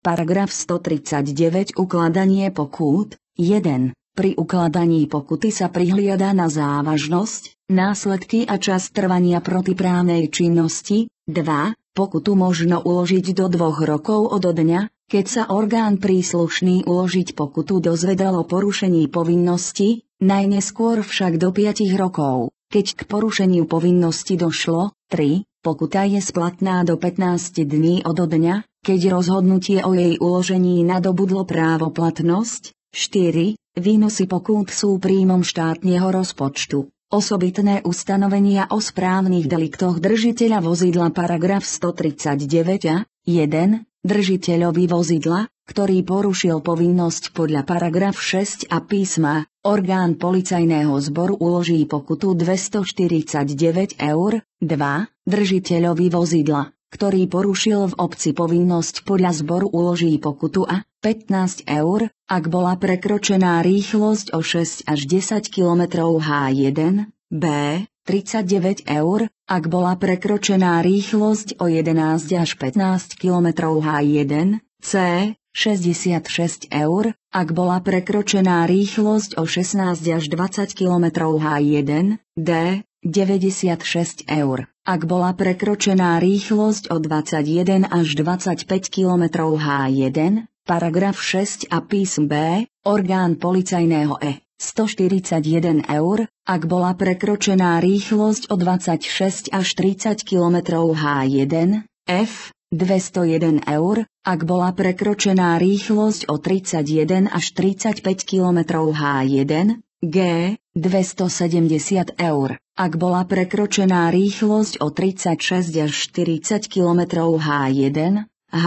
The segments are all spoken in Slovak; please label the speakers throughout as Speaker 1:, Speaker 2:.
Speaker 1: Paragraf 139 Ukladanie pokút. 1. Pri ukladaní pokuty sa prihliada na závažnosť, následky a čas trvania protiprávnej činnosti. 2. Pokutu možno uložiť do 2 rokov od dňa, keď sa orgán príslušný uložiť pokutu dozvedel o porušení povinnosti, najneskôr však do 5 rokov, keď k porušeniu povinnosti došlo. 3. Pokuta je splatná do 15 dní od dňa, keď rozhodnutie o jej uložení nadobudlo právoplatnosť. 4. Výnosy pokút sú príjmom štátneho rozpočtu. Osobitné ustanovenia o správnych deliktoch držiteľa vozidla paragraf 139 a 1. Držiteľovi vozidla, ktorý porušil povinnosť podľa paragraf 6 a písma, orgán policajného zboru uloží pokutu 249 eur. 2. Držiteľovi vozidla, ktorý porušil v obci povinnosť podľa zboru uloží pokutu a 15 eur, ak bola prekročená rýchlosť o 6 až 10 km H1, b. 39 eur, ak bola prekročená rýchlosť o 11 až 15 km H1, c. 66 eur, ak bola prekročená rýchlosť o 16 až 20 km H1, d. 96 eur, ak bola prekročená rýchlosť o 21 až 25 km H1, paragraf 6 a písm B, orgán policajného 141 eur, ak bola prekročená rýchlosť o 26 až 30 km H1, f. 201 eur, ak bola prekročená rýchlosť o 31 až 35 km H1, g. 270 eur, ak bola prekročená rýchlosť o 36 až 40 km H1, h.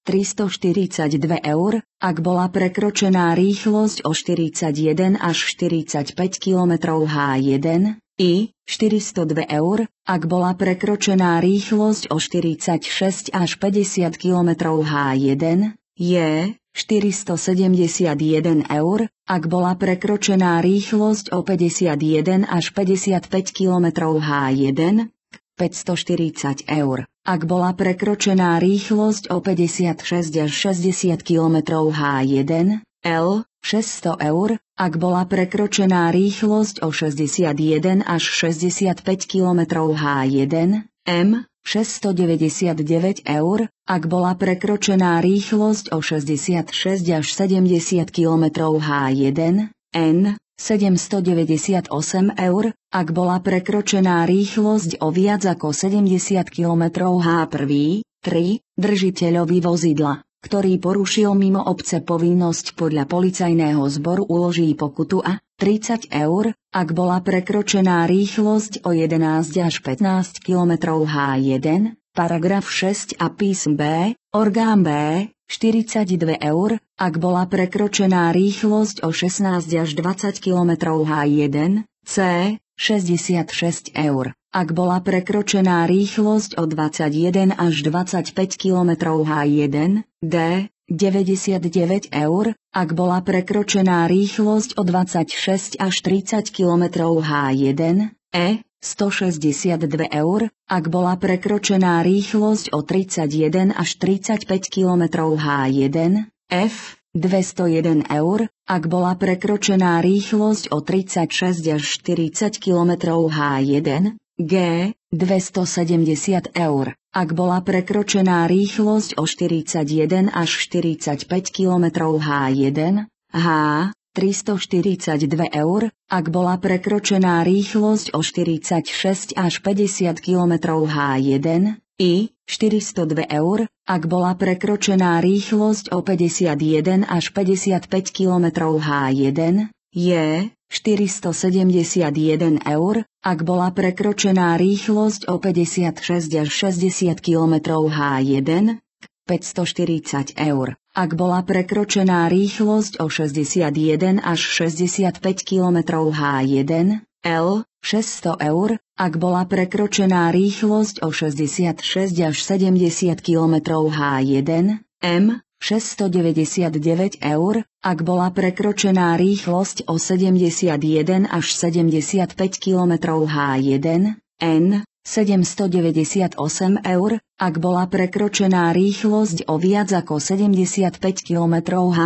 Speaker 1: 342 eur, ak bola prekročená rýchlosť o 41 až 45 km H1, i. 402 eur, ak bola prekročená rýchlosť o 46 až 50 km H1, j. 471 eur, ak bola prekročená rýchlosť o 51 až 55 km H1, 540 eur, ak bola prekročená rýchlosť o 56 až 60 km H1, L. 600 eur, ak bola prekročená rýchlosť o 61 až 65 km H1, M. 699 eur, ak bola prekročená rýchlosť o 66 až 70 km H1, N. 798 eur, ak bola prekročená rýchlosť o viac ako 70 km H1, 3. Držiteľovi vozidla, ktorý porušil mimo obce povinnosť podľa policajného zboru uloží pokutu a 30 eur, ak bola prekročená rýchlosť o 11 až 15 km H1, paragraf 6 a písm B, orgán B, 42 eur, ak bola prekročená rýchlosť o 16 až 20 km H1, C. 66 eur, ak bola prekročená rýchlosť o 21 až 25 km H1, D. 99 eur, ak bola prekročená rýchlosť o 26 až 30 km H1, E. 162 eur, ak bola prekročená rýchlosť o 31 až 35 km H1, F. 201 eur, ak bola prekročená rýchlosť o 36 až 40 km H1, G. 270 eur, ak bola prekročená rýchlosť o 41 až 45 km H1, H. 342 eur, ak bola prekročená rýchlosť o 46 až 50 km H1, I. 402 eur, ak bola prekročená rýchlosť o 51 až 55 km H1, J. 471 eur, ak bola prekročená rýchlosť o 56 až 60 km H1, 540 eur, ak bola prekročená rýchlosť o 61 až 65 km H1, L. 600 eur, ak bola prekročená rýchlosť o 66 až 70 km H1, M. 699 eur, ak bola prekročená rýchlosť o 71 až 75 km H1, N. 798 eur, ak bola prekročená rýchlosť o viac ako 75 km/h.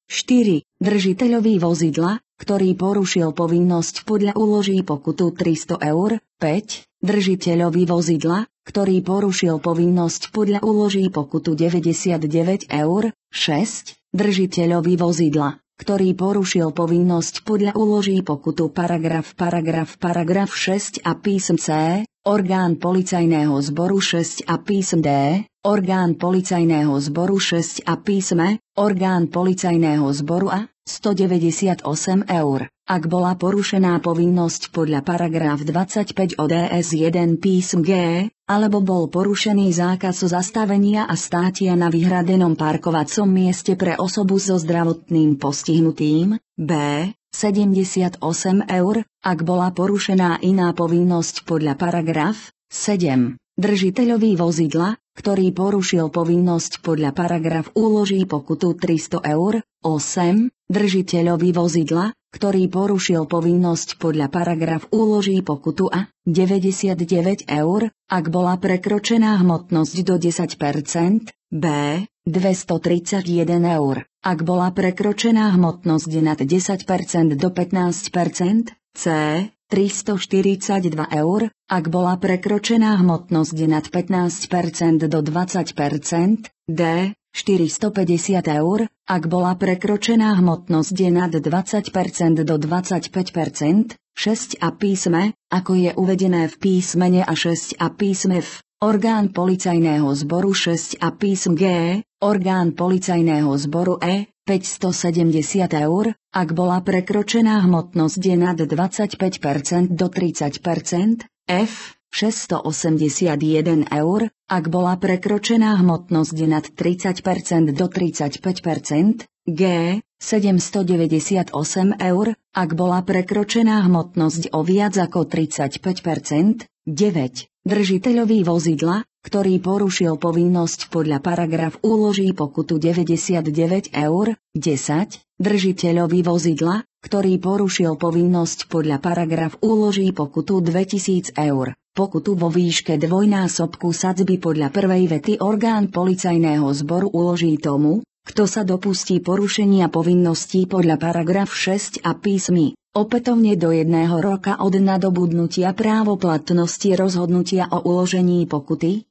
Speaker 1: 4. Držiteľovi vozidla, ktorý porušil povinnosť podľa uloží pokutu 300 eur. 5. Držiteľovi vozidla, ktorý porušil povinnosť podľa uloží pokutu 99 eur. 6. Držiteľovi vozidla, ktorý porušil povinnosť podľa uloží pokutu paragraf 6 a písm C, orgán policajného zboru 6 a písm D, orgán policajného zboru 6 a písme, orgán policajného zboru A, 198 eur. Ak bola porušená povinnosť podľa paragraf 25 ODS 1 písm G, alebo bol porušený zákaz zastavenia a státia na vyhradenom parkovacom mieste pre osobu so zdravotným postihnutím, B, 78 eur, ak bola porušená iná povinnosť podľa paragraf 7. Držiteľovi vozidla, ktorý porušil povinnosť podľa paragraf uloží pokutu 300 eur. 8. Držiteľovi vozidla, ktorý porušil povinnosť podľa paragraf uloží pokutu A, 99 eur, ak bola prekročená hmotnosť do 10%, B, 231 eur, ak bola prekročená hmotnosť nad 10% do 15%, C, 342 eur, ak bola prekročená hmotnosť nad 15% do 20%, D, 450 eur, ak bola prekročená hmotnosť nad 20% do 25%, 6 a písme, ako je uvedené v písmene A 6 a písme F, orgán policajného zboru 6 a písm G, orgán policajného zboru E, 570 eur, ak bola prekročená hmotnosť nad 25% do 30%, F, 681 eur, ak bola prekročená hmotnosť nad 30% do 35%, G, 798 eur, ak bola prekročená hmotnosť o viac ako 35%, 9. Držiteľovi vozidla, ktorý porušil povinnosť podľa paragraf uloží pokutu 99 eur. 10. Držiteľovi vozidla, ktorý porušil povinnosť podľa paragraf uloží pokutu 2000 eur. Pokutu vo výške dvojnásobku sadzby podľa prvej vety orgán policajného zboru uloží tomu, kto sa dopustí porušenia povinností podľa paragraf 6 a písmy, opätovne do 1 roka od nadobudnutia právoplatnosti rozhodnutia o uložení pokuty,